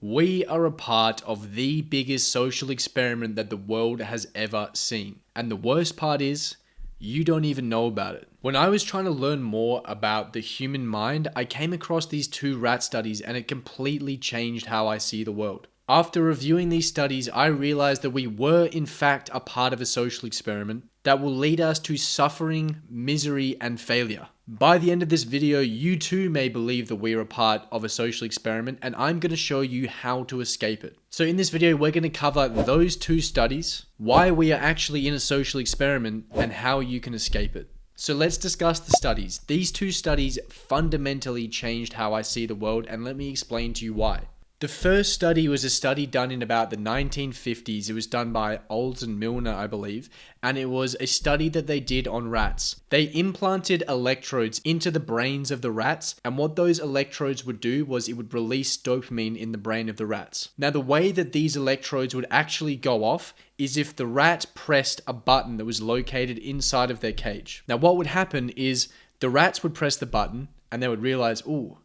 We are a part of the biggest social experiment that the world has ever seen. And the worst part is, you don't even know about it. When I was trying to learn more about the human mind, I came across these two rat studies and it completely changed how I see the world. After reviewing these studies, I realized that we were in fact a part of a social experiment that will lead us to suffering, misery, and failure. By the end of this video, you too may believe that we're a part of a social experiment, and I'm going to show you how to escape it. So in this video, we're going to cover those two studies, why we are actually in a social experiment, and how you can escape it. So let's discuss the studies. These two studies fundamentally changed how I see the world, and let me explain to you why. The first study was a study done in about the 1950s. It was done by Olds and Milner, I believe, and it was a study that they did on rats. They implanted electrodes into the brains of the rats, and what those electrodes would do was it would release dopamine in the brain of the rats. Now, the way that these electrodes would actually go off is if the rat pressed a button that was located inside of their cage. Now, what would happen is the rats would press the button and they would realize, ooh,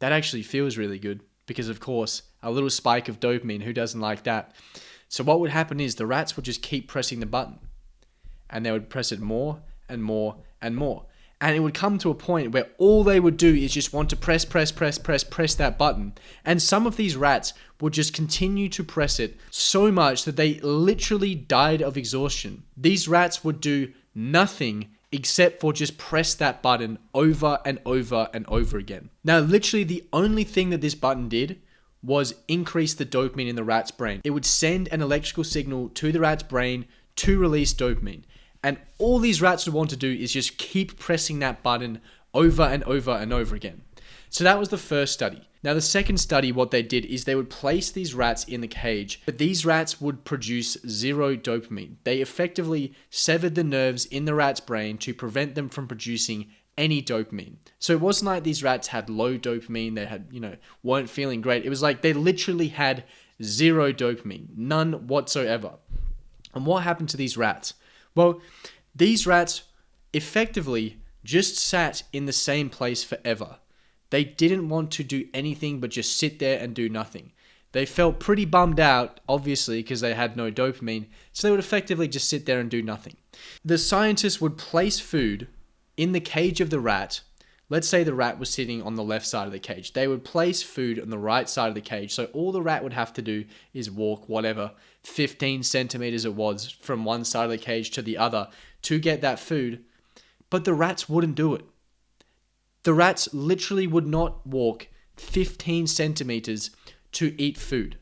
that actually feels really good. Because of course, a little spike of dopamine, who doesn't like that? So what would happen is the rats would just keep pressing the button. And they would press it more and more and more. And it would come to a point where all they would do is just want to press that button. And some of these rats would just continue to press it so much that they literally died of exhaustion. These rats would do nothing except for just press that button over and over and over again. Now, literally the only thing that this button did was increase the dopamine in the rat's brain. It would send an electrical signal to the rat's brain to release dopamine. And all these rats would want to do is just keep pressing that button over and over and over again. So that was the first study. Now, the second study, what they did is they would place these rats in the cage, but these rats would produce zero dopamine. They effectively severed the nerves in the rat's brain to prevent them from producing any dopamine. So it wasn't like these rats had low dopamine, they had, weren't feeling great. It was like they literally had zero dopamine, none whatsoever. And what happened to these rats? Well, these rats effectively just sat in the same place forever. They didn't want to do anything but just sit there and do nothing. They felt pretty bummed out, obviously, because they had no dopamine, so they would effectively just sit there and do nothing. The scientists would place food in the cage of the rat. Let's say the rat was sitting on the left side of the cage. They would place food on the right side of the cage, so all the rat would have to do is walk whatever 15 centimeters it was from one side of the cage to the other to get that food, but the rats wouldn't do it. The rats literally would not walk 15 centimeters to eat food.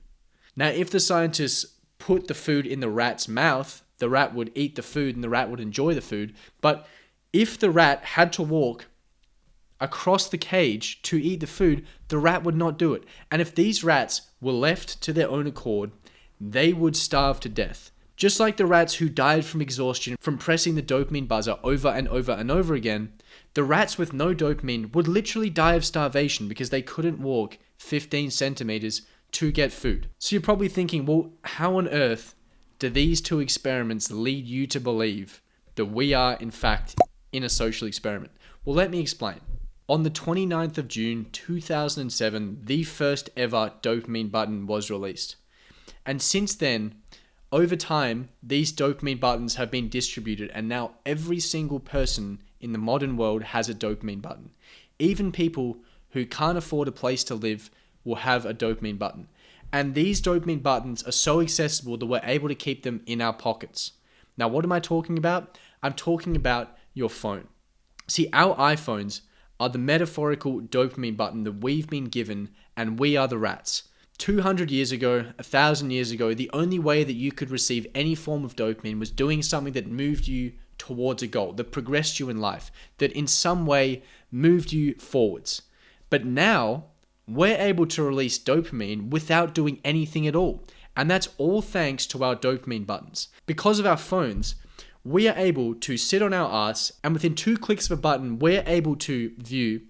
Now, if the scientists put the food in the rat's mouth, the rat would eat the food and the rat would enjoy the food. But if the rat had to walk across the cage to eat the food, the rat would not do it. And if these rats were left to their own accord, they would starve to death. Just like the rats who died from exhaustion from pressing the dopamine buzzer over and over and over again, the rats with no dopamine would literally die of starvation because they couldn't walk 15 centimeters to get food. So you're probably thinking, well, how on earth do these two experiments lead you to believe that we are, in fact, in a social experiment? Well, let me explain. On the 29th of June, 2007, the first ever dopamine button was released. And since then, over time, these dopamine buttons have been distributed, and now every single person in the modern world has a dopamine button. Even people who can't afford a place to live will have a dopamine button. And these dopamine buttons are so accessible that we're able to keep them in our pockets. Now, what am I talking about? I'm talking about your phone. See, our iPhones are the metaphorical dopamine button that we've been given, and we are the rats. 200 years ago, 1,000 years ago, the only way that you could receive any form of dopamine was doing something that moved you towards a goal, that progressed you in life, that in some way moved you forwards. But now, we're able to release dopamine without doing anything at all. And that's all thanks to our dopamine buttons. Because of our phones, we are able to sit on our ass, and within 2 clicks of a button, we're able to view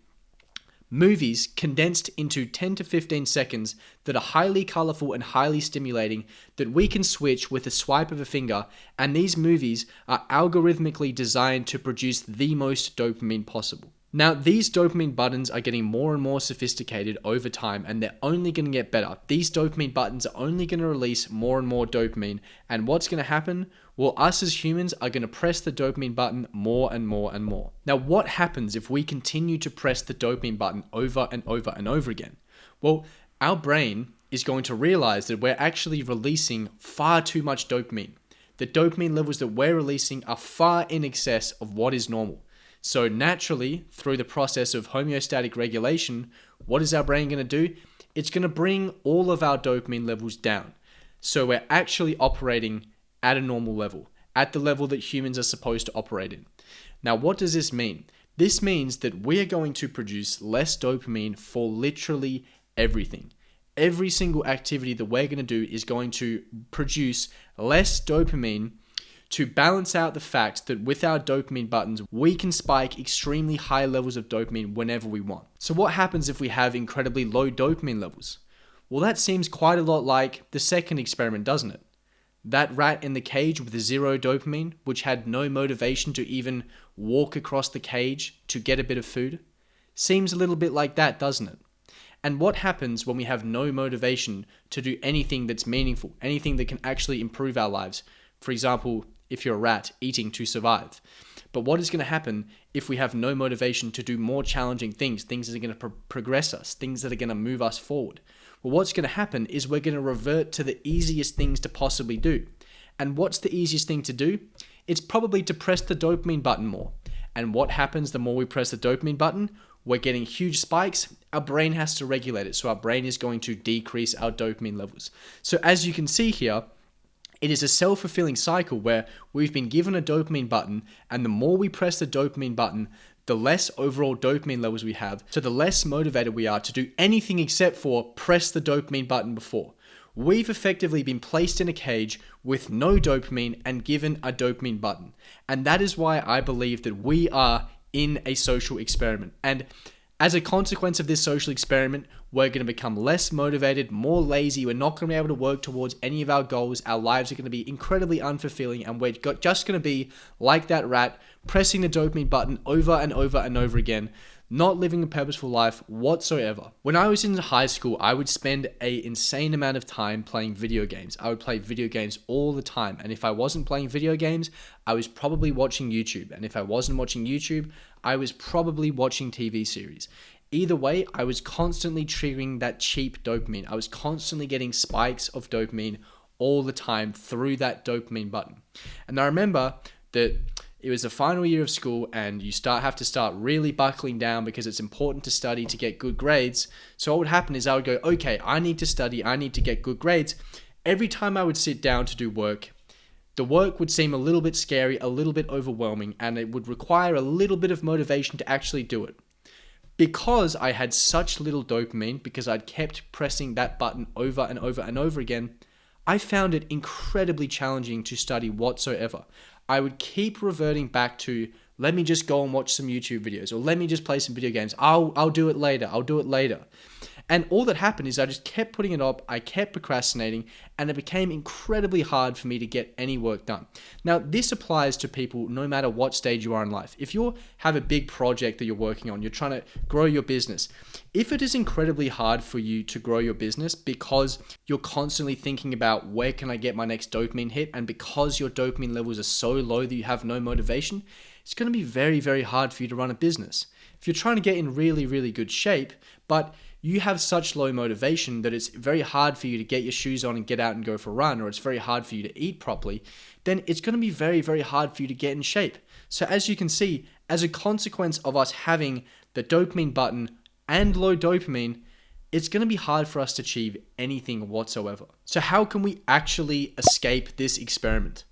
movies condensed into 10 to 15 seconds that are highly colorful and highly stimulating that we can switch with a swipe of a finger, and these movies are algorithmically designed to produce the most dopamine possible. Now, these dopamine buttons are getting more and more sophisticated over time, and they're only going to get better. These dopamine buttons are only going to release more and more dopamine. And what's going to happen? Well, us as humans are going to press the dopamine button more and more and more. Now, what happens if we continue to press the dopamine button over and over and over again? Well, our brain is going to realize that we're actually releasing far too much dopamine. The dopamine levels that we're releasing are far in excess of what is normal. So naturally, through the process of homeostatic regulation, what is our brain going to do? It's going to bring all of our dopamine levels down. So we're actually operating at a normal level, at the level that humans are supposed to operate in. Now, what does this mean? This means that we are going to produce less dopamine for literally everything. Every single activity that we're going to do is going to produce less dopamine to balance out the fact that with our dopamine buttons, we can spike extremely high levels of dopamine whenever we want. So what happens if we have incredibly low dopamine levels? Well, that seems quite a lot like the second experiment, doesn't it? That rat in the cage with zero dopamine, which had no motivation to even walk across the cage to get a bit of food, seems a little bit like that, doesn't it? And what happens when we have no motivation to do anything that's meaningful, anything that can actually improve our lives? For example, if you're a rat, eating to survive. But what is going to happen if we have no motivation to do more challenging things, things that are going to progress us, things that are going to move us forward? Well, what's going to happen is we're going to revert to the easiest things to possibly do. And what's the easiest thing to do? It's probably to press the dopamine button more. And what happens the more we press the dopamine button? We're getting huge spikes. Our brain has to regulate it. So our brain is going to decrease our dopamine levels. So as you can see here, it is a self-fulfilling cycle where we've been given a dopamine button, and the more we press the dopamine button, the less overall dopamine levels we have, so the less motivated we are to do anything except for press the dopamine button before. We've effectively been placed in a cage with no dopamine and given a dopamine button. And that is why I believe that we are in a social experiment. And as a consequence of this social experiment, we're going to become less motivated, more lazy. We're not going to be able to work towards any of our goals. Our lives are going to be incredibly unfulfilling, and we're just going to be like that rat, pressing the dopamine button over and over and over again, not living a purposeful life whatsoever. When I was in high school, I would spend an insane amount of time playing video games. I would play video games all the time. And if I wasn't playing video games, I was probably watching YouTube. And if I wasn't watching YouTube, I was probably watching TV series. Either way, I was constantly triggering that cheap dopamine. I was constantly getting spikes of dopamine all the time through that dopamine button. And I remember that it was the final year of school, and you have to start really buckling down because it's important to study to get good grades. So what would happen is I would go, okay, I need to study, I need to get good grades. Every time I would sit down to do work, the work would seem a little bit scary, a little bit overwhelming, and it would require a little bit of motivation to actually do it. Because I had such little dopamine, because I'd kept pressing that button over and over and over again, I found it incredibly challenging to study whatsoever. I would keep reverting back to, let me just go and watch some YouTube videos, or let me just play some video games. I'll do it later. I'll do it later. And all that happened is I just kept putting it up, I kept procrastinating, and it became incredibly hard for me to get any work done. Now, this applies to people no matter what stage you are in life. If you have a big project that you're working on, you're trying to grow your business, if it is incredibly hard for you to grow your business because you're constantly thinking about where can I get my next dopamine hit, and because your dopamine levels are so low that you have no motivation, it's going to be very, very hard for you to run a business. If you're trying to get in really, really good shape, but you have such low motivation that it's very hard for you to get your shoes on and get out and go for a run, or it's very hard for you to eat properly, then it's going to be very, very hard for you to get in shape. So as you can see, as a consequence of us having the dopamine button and low dopamine, it's going to be hard for us to achieve anything whatsoever. So how can we actually escape this experiment?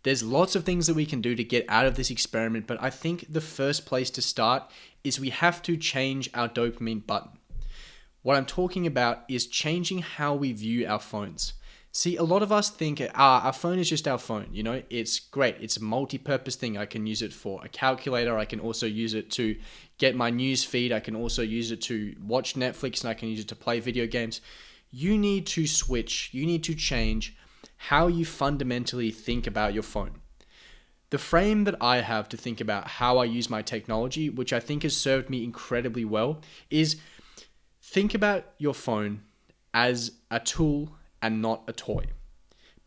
There's lots of things that we can do to get out of this experiment, but I think the first place to start is we have to change our dopamine button. What I'm talking about is changing how we view our phones. See, a lot of us think, our phone is just our phone. You know, it's great. It's a multi-purpose thing. I can use it for a calculator. I can also use it to get my news feed. I can also use it to watch Netflix, and I can use it to play video games. You need to switch. You need to change how you fundamentally think about your phone. The frame that I have to think about how I use my technology, which I think has served me incredibly well, is think about your phone as a tool and not a toy.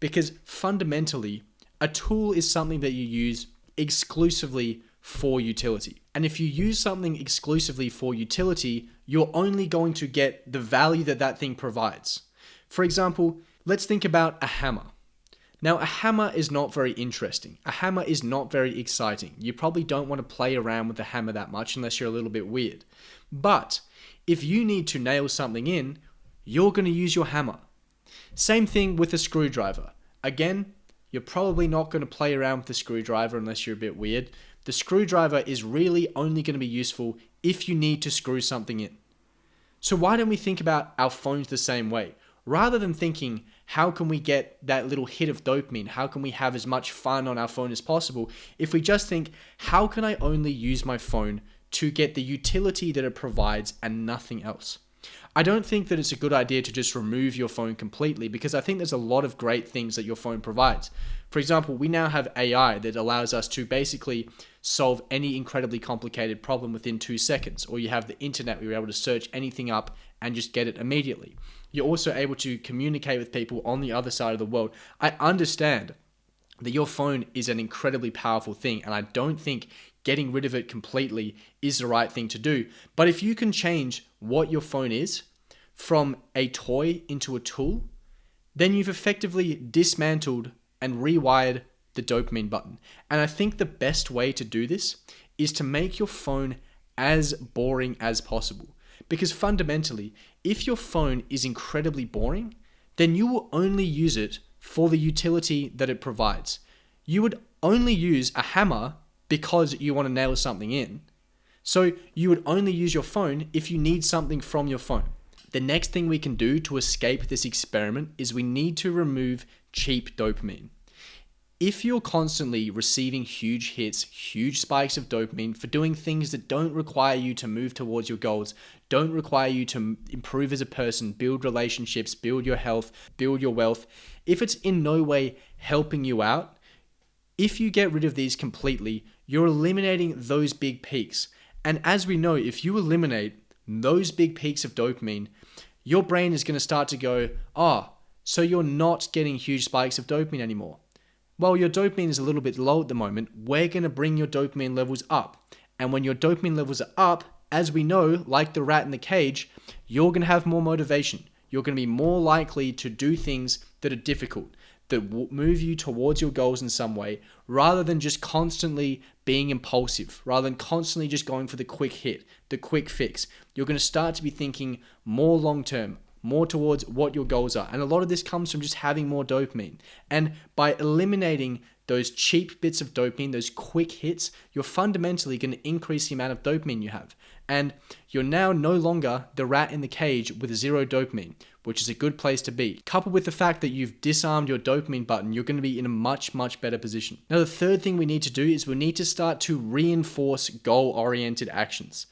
Because fundamentally, a tool is something that you use exclusively for utility. And if you use something exclusively for utility, you're only going to get the value that that thing provides. For example, let's think about a hammer. Now, a hammer is not very interesting. A hammer is not very exciting. You probably don't want to play around with the hammer that much unless you're a little bit weird. But if you need to nail something in, you're going to use your hammer. Same thing with a screwdriver. Again, you're probably not going to play around with the screwdriver unless you're a bit weird. The screwdriver is really only going to be useful if you need to screw something in. So why don't we think about our phones the same way? Rather than thinking, how can we get that little hit of dopamine? How can we have as much fun on our phone as possible? If we just think, how can I only use my phone to get the utility that it provides and nothing else? I don't think that it's a good idea to just remove your phone completely, because I think there's a lot of great things that your phone provides. For example, we now have AI that allows us to basically solve any incredibly complicated problem within 2 seconds. Or you have the internet where you're able to search anything up and just get it immediately. You're also able to communicate with people on the other side of the world. I understand that your phone is an incredibly powerful thing, and I don't think getting rid of it completely is the right thing to do. But if you can change what your phone is from a toy into a tool, then you've effectively dismantled and rewired the dopamine button. And I think the best way to do this is to make your phone as boring as possible. Because fundamentally, if your phone is incredibly boring, then you will only use it for the utility that it provides. You would only use a hammer because you want to nail something in. So you would only use your phone if you need something from your phone. The next thing we can do to escape this experiment is we need to remove cheap dopamine. If you're constantly receiving huge hits, huge spikes of dopamine for doing things that don't require you to move towards your goals, don't require you to improve as a person, build relationships, build your health, build your wealth, if it's in no way helping you out, if you get rid of these completely, you're eliminating those big peaks. And as we know, if you eliminate those big peaks of dopamine, your brain is going to start to go, so you're not getting huge spikes of dopamine anymore. Well, your dopamine is a little bit low at the moment. We're going to bring your dopamine levels up. And when your dopamine levels are up, as we know, like the rat in the cage, you're going to have more motivation. You're going to be more likely to do things that are difficult, that will move you towards your goals in some way, rather than just constantly being impulsive, rather than constantly just going for the quick hit, the quick fix. You're going to start to be thinking more long-term, more towards what your goals are. And a lot of this comes from just having more dopamine. And by eliminating those cheap bits of dopamine, those quick hits, you're fundamentally going to increase the amount of dopamine you have. And you're now no longer the rat in the cage with zero dopamine, which is a good place to be. Coupled with the fact that you've disarmed your dopamine button, you're going to be in a much, much better position. Now, the third thing we need to do is we need to start to reinforce goal-oriented actions.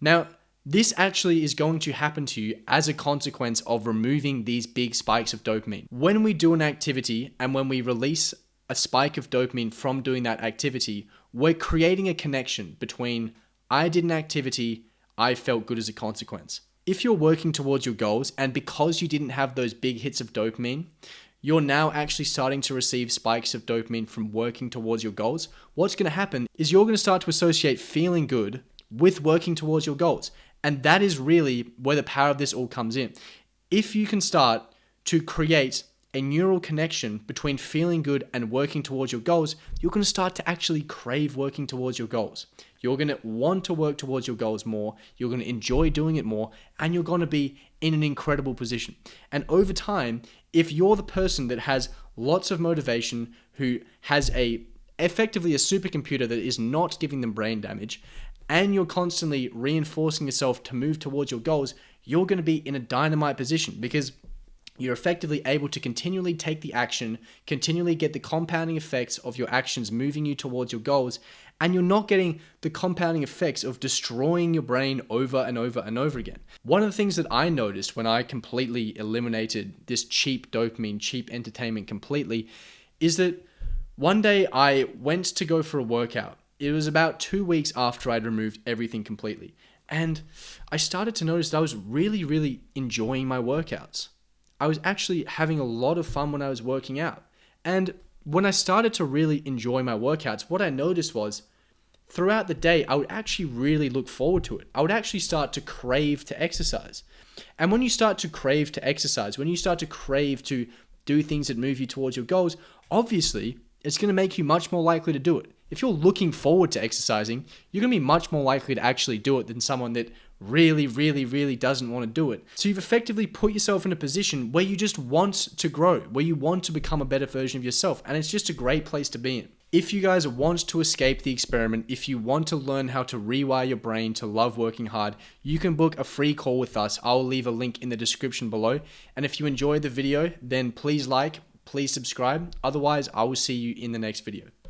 Now, this actually is going to happen to you as a consequence of removing these big spikes of dopamine. When we do an activity and when we release a spike of dopamine from doing that activity, we're creating a connection between I did an activity, I felt good as a consequence. If you're working towards your goals and because you didn't have those big hits of dopamine, you're now actually starting to receive spikes of dopamine from working towards your goals, what's going to happen is you're going to start to associate feeling good with working towards your goals. And that is really where the power of this all comes in. If you can start to create a neural connection between feeling good and working towards your goals, you're going to start to actually crave working towards your goals. You're going to want to work towards your goals more. You're going to enjoy doing it more, and you're going to be in an incredible position. And over time, if you're the person that has lots of motivation, who has effectively a supercomputer that is not giving them brain damage, and you're constantly reinforcing yourself to move towards your goals, you're going to be in a dynamite position because you're effectively able to continually take the action, continually get the compounding effects of your actions moving you towards your goals, and you're not getting the compounding effects of destroying your brain over and over and over again. One of the things that I noticed when I completely eliminated this cheap dopamine, cheap entertainment completely, is that One day I went to go for a workout. It was about 2 weeks after I'd removed everything completely. And I started to notice that I was really, really enjoying my workouts. I was actually having a lot of fun when I was working out. And when I started to really enjoy my workouts, what I noticed was throughout the day, I would actually really look forward to it. I would actually start to crave to exercise. And when you start to crave to exercise, when you start to crave to do things that move you towards your goals, obviously, it's going to make you much more likely to do it. If you're looking forward to exercising, you're going to be much more likely to actually do it than someone that really, really, really doesn't want to do it. So you've effectively put yourself in a position where you just want to grow, where you want to become a better version of yourself. And it's just a great place to be in. If you guys want to escape the experiment, if you want to learn how to rewire your brain to love working hard, you can book a free call with us. I'll leave a link in the description below. And if you enjoyed the video, then please like, please subscribe. Otherwise, I will see you in the next video.